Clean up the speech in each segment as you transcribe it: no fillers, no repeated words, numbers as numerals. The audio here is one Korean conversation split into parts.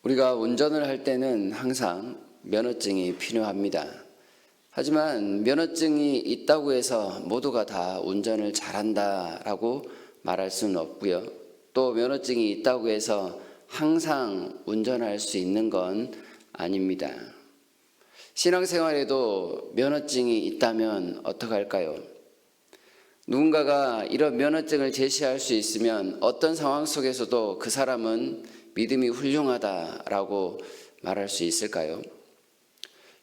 우리가 운전을 할 때는 항상 면허증이 필요합니다. 하지만 면허증이 있다고 해서 모두가 다 운전을 잘한다라고 말할 수는 없고요. 또 면허증이 있다고 해서 항상 운전할 수 있는 건 아닙니다. 신앙생활에도 면허증이 있다면 어떡할까요? 누군가가 이런 면허증을 제시할 수 있으면 어떤 상황 속에서도 그 사람은 믿음이 훌륭하다라고 말할 수 있을까요?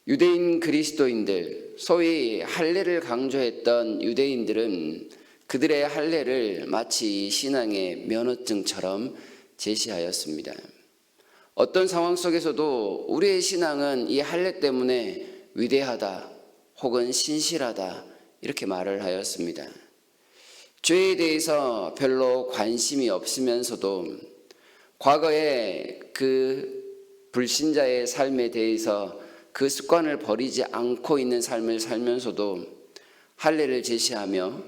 유대인 그리스도인들, 소위 할례를 강조했던 유대인들은 그들의 할례를 마치 신앙의 면허증처럼 제시하였습니다. 어떤 상황 속에서도 우리의 신앙은 이 할례 때문에 위대하다 혹은 신실하다 이렇게 말을 하였습니다. 죄에 대해서 별로 관심이 없으면서도 과거에 그 불신자의 삶에 대해서 그 습관을 버리지 않고 있는 삶을 살면서도 할례를 제시하며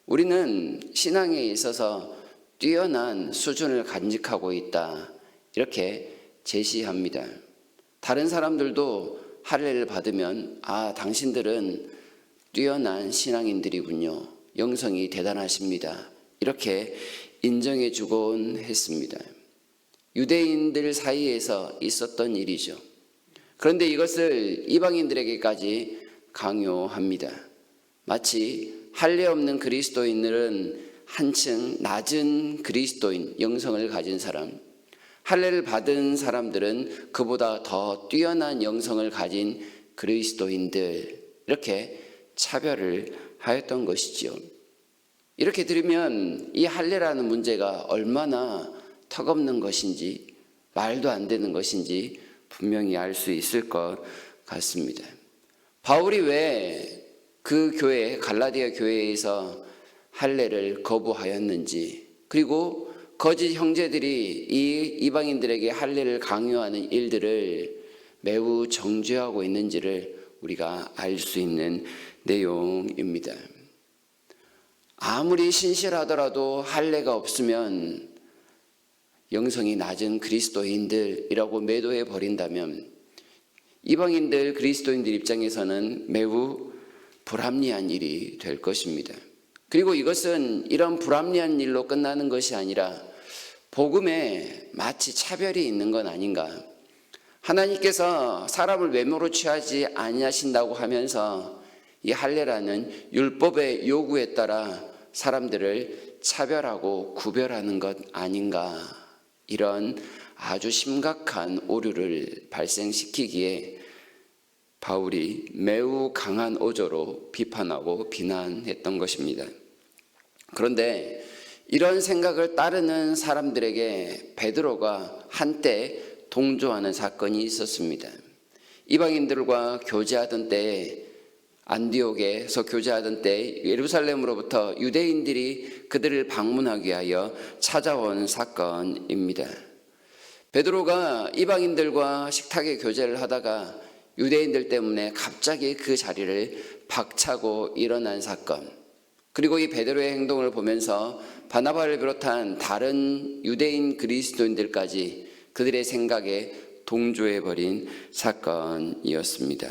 우리는 신앙에 있어서 뛰어난 수준을 간직하고 있다 이렇게 제시합니다. 다른 사람들도 할례를 받으면 당신들은 뛰어난 신앙인들이군요. 영성이 대단하십니다. 이렇게 인정해 주곤 했습니다. 유대인들 사이에서 있었던 일이죠. 그런데 이것을 이방인들에게까지 강요합니다. 마치 할례 없는 그리스도인들은 한층 낮은 그리스도인, 영성을 가진 사람, 할례를 받은 사람들은 그보다 더 뛰어난 영성을 가진 그리스도인들, 이렇게 차별을 하였던 것이죠. 이렇게 들으면 이 할례라는 문제가 얼마나 턱없는 것인지, 말도 안 되는 것인지 분명히 알 수 있을 것 같습니다. 바울이 왜 그 교회, 갈라디아 교회에서 할례를 거부하였는지, 그리고 거짓 형제들이 이 이방인들에게 할례를 강요하는 일들을 매우 정죄하고 있는지를 우리가 알 수 있는 내용입니다. 아무리 신실하더라도 할례가 없으면 영성이 낮은 그리스도인들이라고 매도해 버린다면 이방인들 그리스도인들 입장에서는 매우 불합리한 일이 될 것입니다. 그리고 이것은 이런 불합리한 일로 끝나는 것이 아니라 복음에 마치 차별이 있는 건 아닌가. 하나님께서 사람을 외모로 취하지 아니하신다고 하면서 이 할례라는 율법의 요구에 따라 사람들을 차별하고 구별하는 것 아닌가. 이런 아주 심각한 오류를 발생시키기에 바울이 매우 강한 어조로 비판하고 비난했던 것입니다. 그런데 이런 생각을 따르는 사람들에게 베드로가 한때 동조하는 사건이 있었습니다. 이방인들과 교제하던 때에 안디옥에서 교제하던 때 예루살렘으로부터 유대인들이 그들을 방문하기 위하여 찾아온 사건입니다. 베드로가 이방인들과 식탁에 교제를 하다가 유대인들 때문에 갑자기 그 자리를 박차고 일어난 사건, 그리고 이 베드로의 행동을 보면서 바나바를 비롯한 다른 유대인 그리스도인들까지 그들의 생각에 동조해버린 사건이었습니다.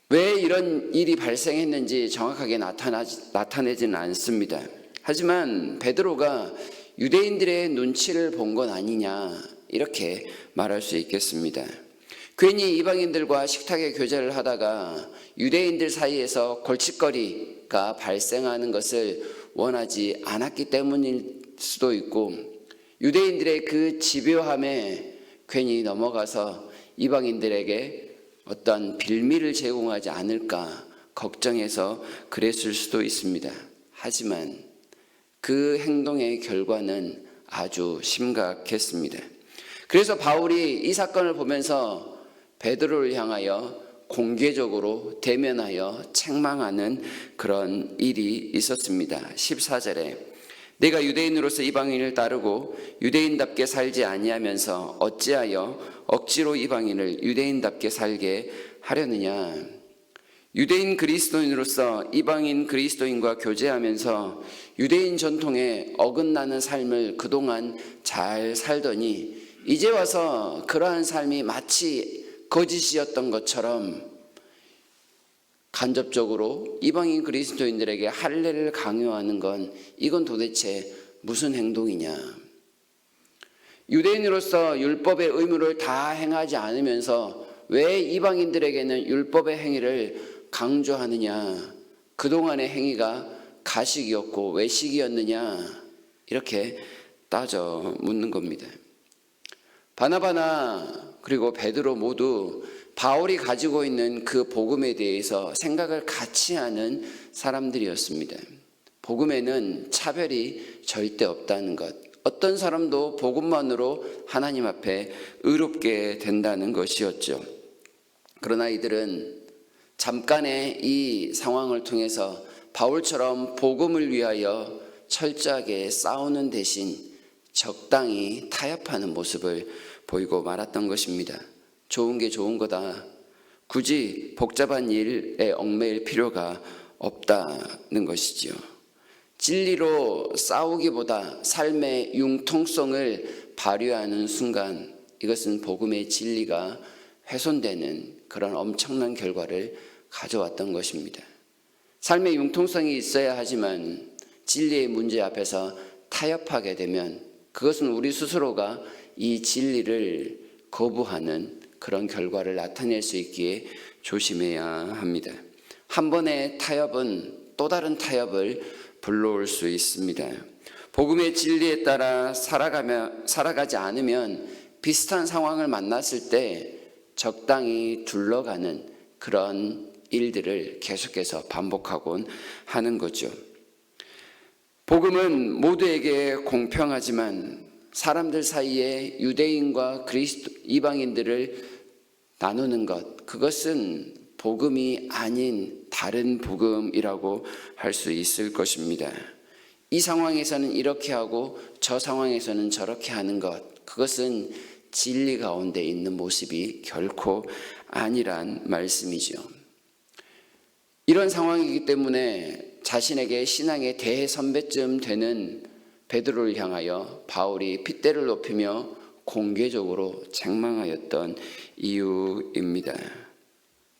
왜 이런 일이 발생했는지 정확하게 나타내지는 않습니다. 하지만 베드로가 유대인들의 눈치를 본 건 아니냐 이렇게 말할 수 있겠습니다. 괜히 이방인들과 식탁에 교제를 하다가 유대인들 사이에서 골칫거리가 발생하는 것을 원하지 않았기 때문일 수도 있고, 유대인들의 그 집요함에 괜히 넘어가서 이방인들에게 어떤 빌미를 제공하지 않을까 걱정해서 그랬을 수도 있습니다. 하지만 그 행동의 결과는 아주 심각했습니다. 그래서 바울이 이 사건을 보면서 베드로를 향하여 공개적으로 대면하여 책망하는 그런 일이 있었습니다. 14절에 내가 유대인으로서 이방인을 따르고 유대인답게 살지 아니하면서 어찌하여 억지로 이방인을 유대인답게 살게 하려느냐. 유대인 그리스도인으로서 이방인 그리스도인과 교제하면서 유대인 전통에 어긋나는 삶을 그동안 잘 살더니 이제 와서 그러한 삶이 마치 거짓이었던 것처럼 간접적으로 이방인 그리스도인들에게 할례를 강요하는 건 이건 도대체 무슨 행동이냐? 유대인으로서 율법의 의무를 다 행하지 않으면서 왜 이방인들에게는 율법의 행위를 강조하느냐? 그동안의 행위가 가식이었고 외식이었느냐? 이렇게 따져 묻는 겁니다. 바나바나 그리고 베드로 모두 바울이 가지고 있는 그 복음에 대해서 생각을 같이 하는 사람들이었습니다. 복음에는 차별이 절대 없다는 것, 어떤 사람도 복음만으로 하나님 앞에 의롭게 된다는 것이었죠. 그러나 이들은 잠깐의 이 상황을 통해서 바울처럼 복음을 위하여 철저하게 싸우는 대신 적당히 타협하는 모습을 보이고 말았던 것입니다. 좋은 게 좋은 거다. 굳이 복잡한 일에 얽매일 필요가 없다는 것이지요. 진리로 싸우기보다 삶의 융통성을 발휘하는 순간 이것은 복음의 진리가 훼손되는 그런 엄청난 결과를 가져왔던 것입니다. 삶의 융통성이 있어야 하지만 진리의 문제 앞에서 타협하게 되면 그것은 우리 스스로가 이 진리를 거부하는 그런 결과를 나타낼 수 있기에 조심해야 합니다. 한 번의 타협은 또 다른 타협을 불러올 수 있습니다. 복음의 진리에 따라 살아가지 않으면 비슷한 상황을 만났을 때 적당히 둘러가는 그런 일들을 계속해서 반복하곤 하는 거죠. 복음은 모두에게 공평하지만 사람들 사이에 유대인과 이방인들을 나누는 것, 그것은 복음이 아닌 다른 복음이라고 할 수 있을 것입니다. 이 상황에서는 이렇게 하고 저 상황에서는 저렇게 하는 것, 그것은 진리 가운데 있는 모습이 결코 아니란 말씀이죠. 이런 상황이기 때문에 자신에게 신앙의 대선배쯤 되는 베드로를 향하여 바울이 핏대를 높이며 공개적으로 책망하였던 이유입니다.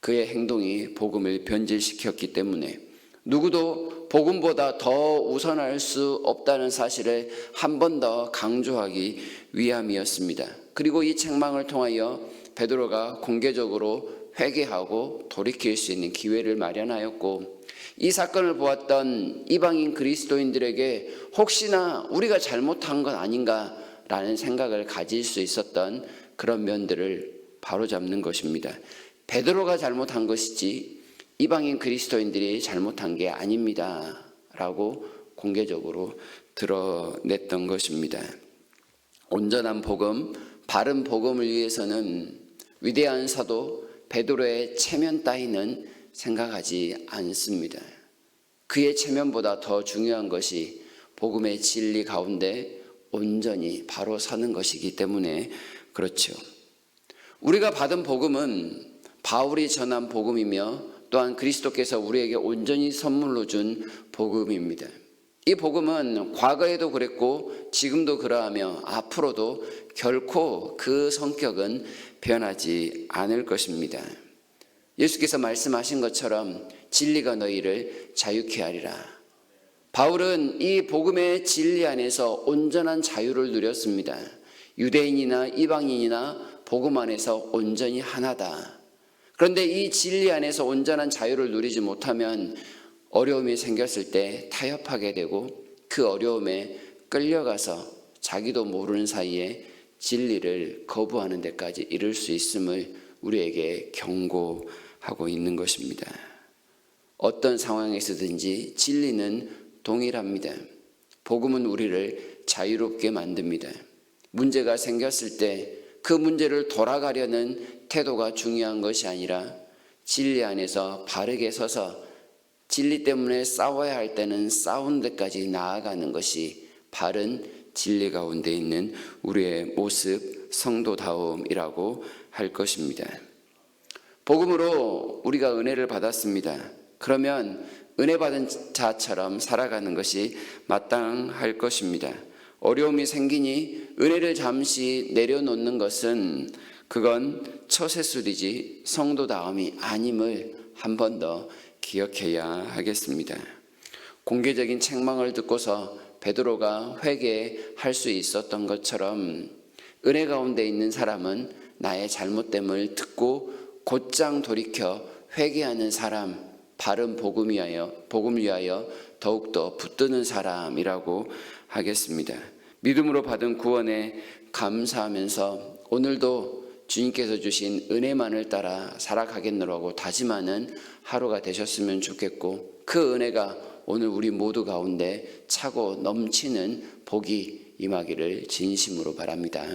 그의 행동이 복음을 변질시켰기 때문에 누구도 복음보다 더 우선할 수 없다는 사실을 한 번 더 강조하기 위함이었습니다. 그리고 이 책망을 통하여 베드로가 공개적으로 회개하고 돌이킬 수 있는 기회를 마련하였고, 이 사건을 보았던 이방인 그리스도인들에게 혹시나 우리가 잘못한 건 아닌가라는 생각을 가질 수 있었던 그런 면들을 바로잡는 것입니다. 베드로가 잘못한 것이지 이방인 그리스도인들이 잘못한 게 아닙니다 라고 공개적으로 드러냈던 것입니다. 온전한 복음, 바른 복음을 위해서는 위대한 사도 베드로의 체면 따위는 생각하지 않습니다. 그의 체면보다 더 중요한 것이 복음의 진리 가운데 온전히 바로 서는 것이기 때문에 그렇죠. 우리가 받은 복음은 바울이 전한 복음이며 또한 그리스도께서 우리에게 온전히 선물로 준 복음입니다. 이 복음은 과거에도 그랬고 지금도 그러하며 앞으로도 결코 그 성격은 변하지 않을 것입니다. 예수께서 말씀하신 것처럼 진리가 너희를 자유케 하리라. 바울은 이 복음의 진리 안에서 온전한 자유를 누렸습니다. 유대인이나 이방인이나 복음 안에서 온전히 하나다. 그런데 이 진리 안에서 온전한 자유를 누리지 못하면 어려움이 생겼을 때 타협하게 되고 그 어려움에 끌려가서 자기도 모르는 사이에 진리를 거부하는 데까지 이를 수 있음을 우리에게 경고하고 있는 것입니다. 어떤 상황에서든지 진리는 동일합니다. 복음은 우리를 자유롭게 만듭니다. 문제가 생겼을 때 그 문제를 돌아가려는 태도가 중요한 것이 아니라 진리 안에서 바르게 서서 진리 때문에 싸워야 할 때는 싸우는 데까지 나아가는 것이 바른 진리 가운데 있는 우리의 모습, 성도다움이라고 할 것입니다. 복음으로 우리가 은혜를 받았습니다. 그러면 은혜 받은 자처럼 살아가는 것이 마땅할 것입니다. 어려움이 생기니 은혜를 잠시 내려놓는 것은 그건 처세술이지 성도다움이 아님을 한 번 더 기억해야 하겠습니다. 공개적인 책망을 듣고서 베드로가 회개할 수 있었던 것처럼 은혜 가운데 있는 사람은 나의 잘못됨을 듣고 곧장 돌이켜 회개하는 사람, 바른 복음을 위하여 더욱더 붙드는 사람이라고 하겠습니다. 믿음으로 받은 구원에 감사하면서 오늘도 주님께서 주신 은혜만을 따라 살아가겠노라고 다짐하는 하루가 되셨으면 좋겠고, 그 은혜가 오늘 우리 모두 가운데 차고 넘치는 복이 임하기를 진심으로 바랍니다.